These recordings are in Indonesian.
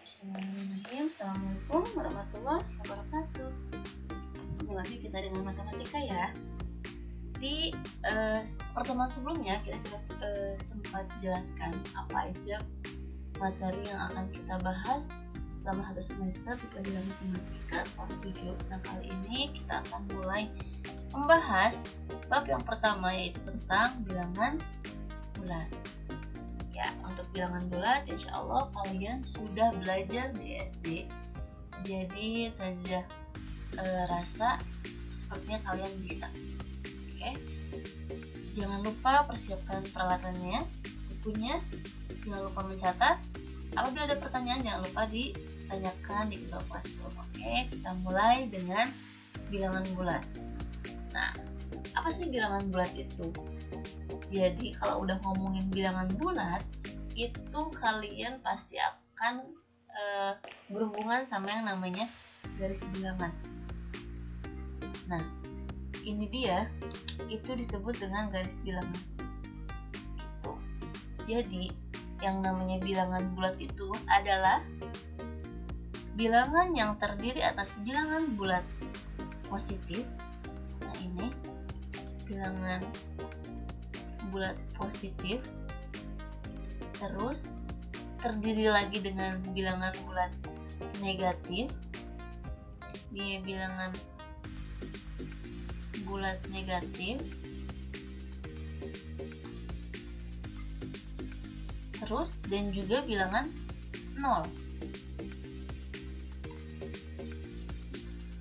Bismillahirrahmanirrahim. Assalamualaikum warahmatullahi wabarakatuh. Jumpa lagi kita dengan matematika ya. Di pertemuan sebelumnya kita sudah sempat jelaskan apa aja materi yang akan kita bahas selama satu semester di pelajaran matematika kelas 7. Nah, kali ini kita akan mulai membahas bab yang pertama, yaitu tentang bilangan bulat. Ya, untuk bilangan bulat insya Allah kalian sudah belajar di SD, jadi saja rasa sepertinya kalian bisa. Oke, jangan lupa persiapkan peralatannya, bukunya, jangan lupa mencatat. Apabila ada pertanyaan jangan lupa ditanyakan di kedua classroom. Oke, kita mulai dengan bilangan bulat. Nah, apa sih bilangan bulat itu? Jadi kalau udah ngomongin bilangan bulat, itu kalian pasti akan berhubungan sama yang namanya garis bilangan. Nah, ini dia, itu disebut dengan garis bilangan. Gitu. Jadi, yang namanya bilangan bulat itu adalah bilangan yang terdiri atas bilangan bulat positif. Nah, ini bilangan bulat positif, terus terdiri lagi dengan bilangan bulat negatif. Dia bilangan bulat negatif, terus dan juga bilangan 0.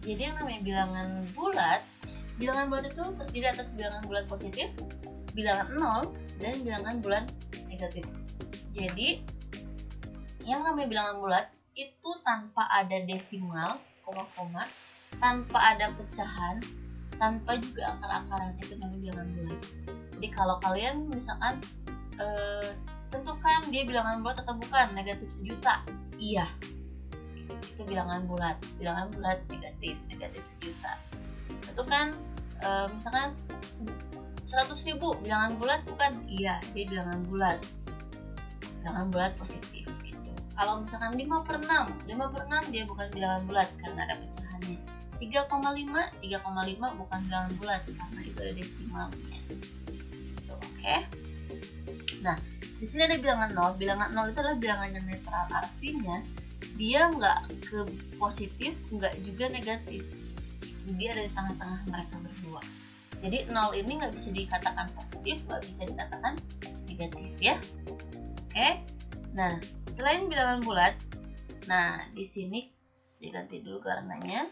Jadi yang namanya bilangan bulat itu terdiri atas bilangan bulat positif, bilangan 0, dan bilangan bulat negatif. Jadi yang namanya bilangan bulat itu tanpa ada desimal, koma-koma, tanpa ada pecahan, tanpa juga akar-akaran, itu namanya bilangan bulat. Jadi kalau kalian misalkan tentukan dia bilangan bulat atau bukan, negatif 1 juta, iya, itu bilangan bulat negatif 1 juta. Tentukan misalkan 100.000 bilangan bulat bukan, iya, dia bilangan bulat positif gitu. Kalau misalkan 5/6 dia bukan bilangan bulat karena ada pecahannya. 3,5 bukan bilangan bulat karena itu ada desimalnya gitu. Oke. Nah, di sini ada bilangan 0. Bilangan 0 itu adalah bilangan yang netral, artinya dia nggak ke positif, nggak juga negatif. Dia ada di tengah-tengah mereka berdua. Jadi 0 ini nggak bisa dikatakan positif, nggak bisa dikatakan negatif ya. Oke. Nah, selain bilangan bulat, nah di sini diganti dulu warnanya.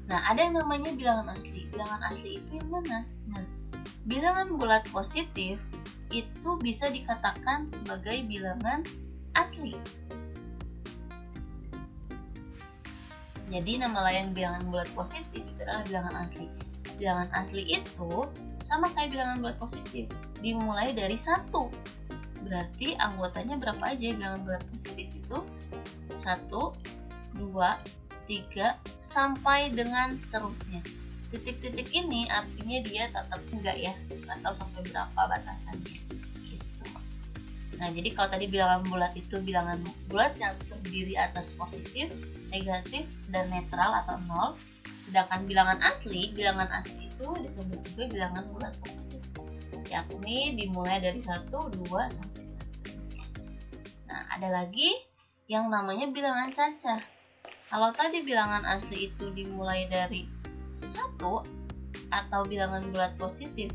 Nah, ada yang namanya bilangan asli. Bilangan asli itu yang mana? Nah, bilangan bulat positif itu bisa dikatakan sebagai bilangan asli. Jadi nama lain bilangan bulat positif itu adalah bilangan asli. Bilangan asli itu sama kayak bilangan bulat positif, dimulai dari 1. Berarti anggotanya berapa aja bilangan bulat positif itu? 1, 2, 3, sampai dengan seterusnya. Titik-titik ini artinya dia tetap enggak ya, nggak tahu sampai berapa batasannya gitu. Nah, jadi kalau tadi bilangan bulat itu bilangan bulat yang terdiri atas positif, negatif, dan netral atau 0. Sedangkan bilangan asli itu disebut juga bilangan bulat positif, yakni dimulai dari 1, 2, sampai seterusnya. Nah, ada lagi yang namanya bilangan cacah. Kalau tadi bilangan asli itu dimulai dari 1 atau bilangan bulat positif.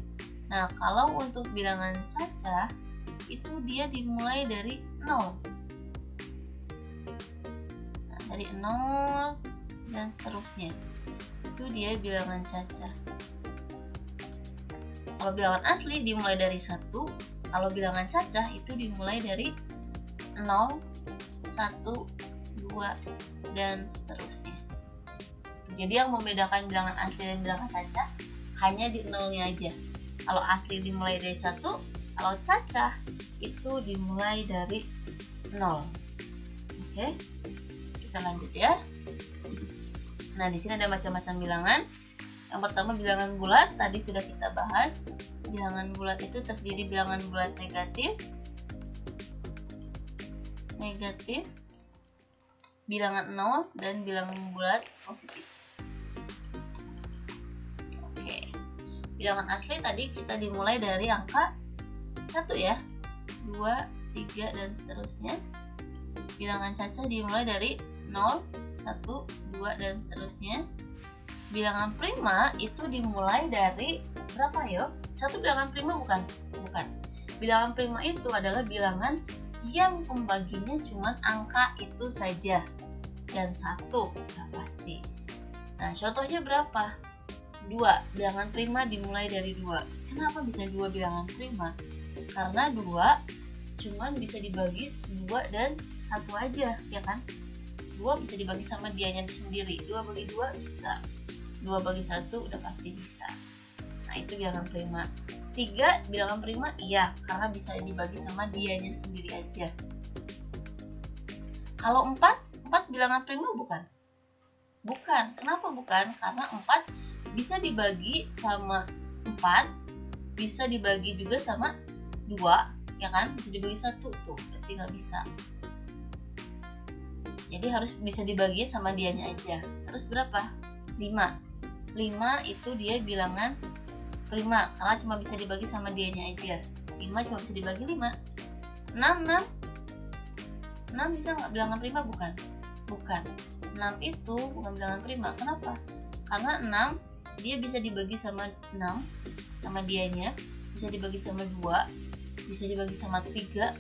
Nah, kalau untuk bilangan cacah itu dia dimulai dari 0. Nah, dari 0 dan seterusnya. Itu dia bilangan cacah. Kalau bilangan asli dimulai dari 1, kalau bilangan cacah itu dimulai dari 0, 1, 2, dan seterusnya. Jadi yang membedakan bilangan asli dan bilangan cacah hanya di 0-nya aja. Kalau asli dimulai dari 1, kalau cacah itu dimulai dari 0. Oke, kita lanjut ya. Nah, di sini ada macam-macam bilangan. Yang pertama bilangan bulat, tadi sudah kita bahas. Bilangan bulat itu terdiri bilangan bulat negatif, negatif, bilangan 0, dan bilangan bulat positif. Oke, bilangan asli tadi kita dimulai dari angka 1 ya, 2, 3, dan seterusnya. Bilangan caca dimulai dari 0, 1, 2, dan seterusnya. Bilangan prima itu dimulai dari berapa yo? Satu bilangan prima bukan? Bukan. Bilangan prima itu adalah bilangan yang pembaginya cuma angka itu saja dan 1, nah pasti. Nah, contohnya berapa? 2. Bilangan prima dimulai dari 2. Kenapa bisa 2 bilangan prima? Karena 2 cuman bisa dibagi 2 dan 1 aja, ya kan? 2 bisa dibagi sama dianya sendiri. 2 bagi 2 bisa. 2 bagi 1 udah pasti bisa. Nah, itu bilangan prima. 3 bilangan prima iya, karena bisa dibagi sama dianya sendiri aja. Kalau 4 bilangan prima bukan? Bukan. Kenapa bukan? Karena 4 bisa dibagi sama 4, bisa dibagi juga sama 2, ya kan? Bisa dibagi 1 tuh, berarti nggak bisa. Jadi harus bisa dibagi sama dianya aja. Terus berapa? 5 itu dia bilangan prima karena cuma bisa dibagi sama dianya aja. 5 cuma bisa dibagi 5. 6 bisa nggak bilangan prima? Bukan. 6 itu bukan bilangan prima. Kenapa? Karena 6 dia bisa dibagi sama 6 sama dianya, bisa dibagi sama 2, bisa dibagi sama 3.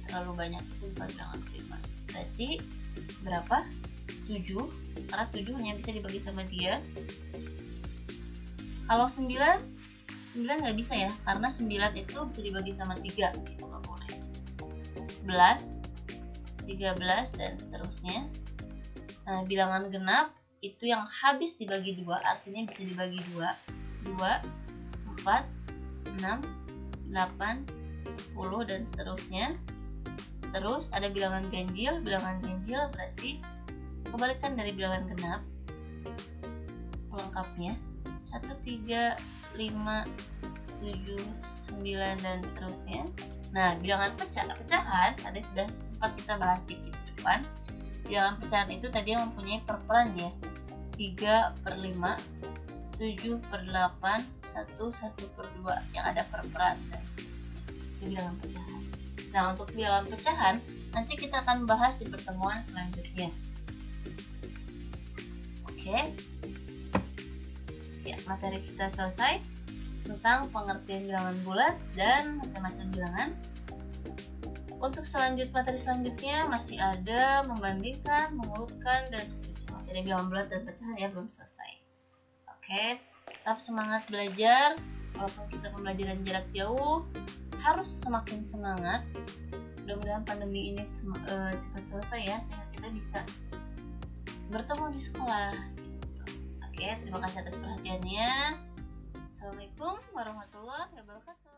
Terlalu banyak, itu bukan bilangan prima. Berarti berapa? 7, karena 7 hanya bisa dibagi sama dia. Kalau 9 nggak bisa ya, karena 9 itu bisa dibagi sama 3, itu nggak boleh. 11, 13, dan seterusnya. Nah, bilangan genap itu yang habis dibagi 2, artinya bisa dibagi 2, 4, 6, 8, 10, dan seterusnya. Terus ada bilangan ganjil berarti kebalikan dari bilangan genap. Pelengkapnya 1, 3, 5, 7, 9, dan seterusnya. Nah, bilangan pecahan tadi sudah sempat kita bahas dikit di depan. Bilangan pecahan itu tadi yang mempunyai perperan ya, 3/5, 7/8, 1/2 yang ada perperan dan seterusnya. Itu bilangan pecahan. Nah, untuk bilangan pecahan nanti kita akan bahas di pertemuan selanjutnya. Oke. Ya, materi kita selesai tentang pengertian bilangan bulat dan macam-macam bilangan. Untuk materi selanjutnya masih ada membandingkan, mengurutkan, dan seterusnya. Masih ada bilangan bulat dan pecahan ya, belum selesai. Oke, tetap semangat belajar. Walaupun kita pembelajaran jarak jauh, harus semakin semangat. Mudah-mudahan pandemi ini cepat selesai ya, sehingga kita bisa bertemu di sekolah. Oke, terima kasih atas perhatiannya. Assalamualaikum warahmatullahi wabarakatuh.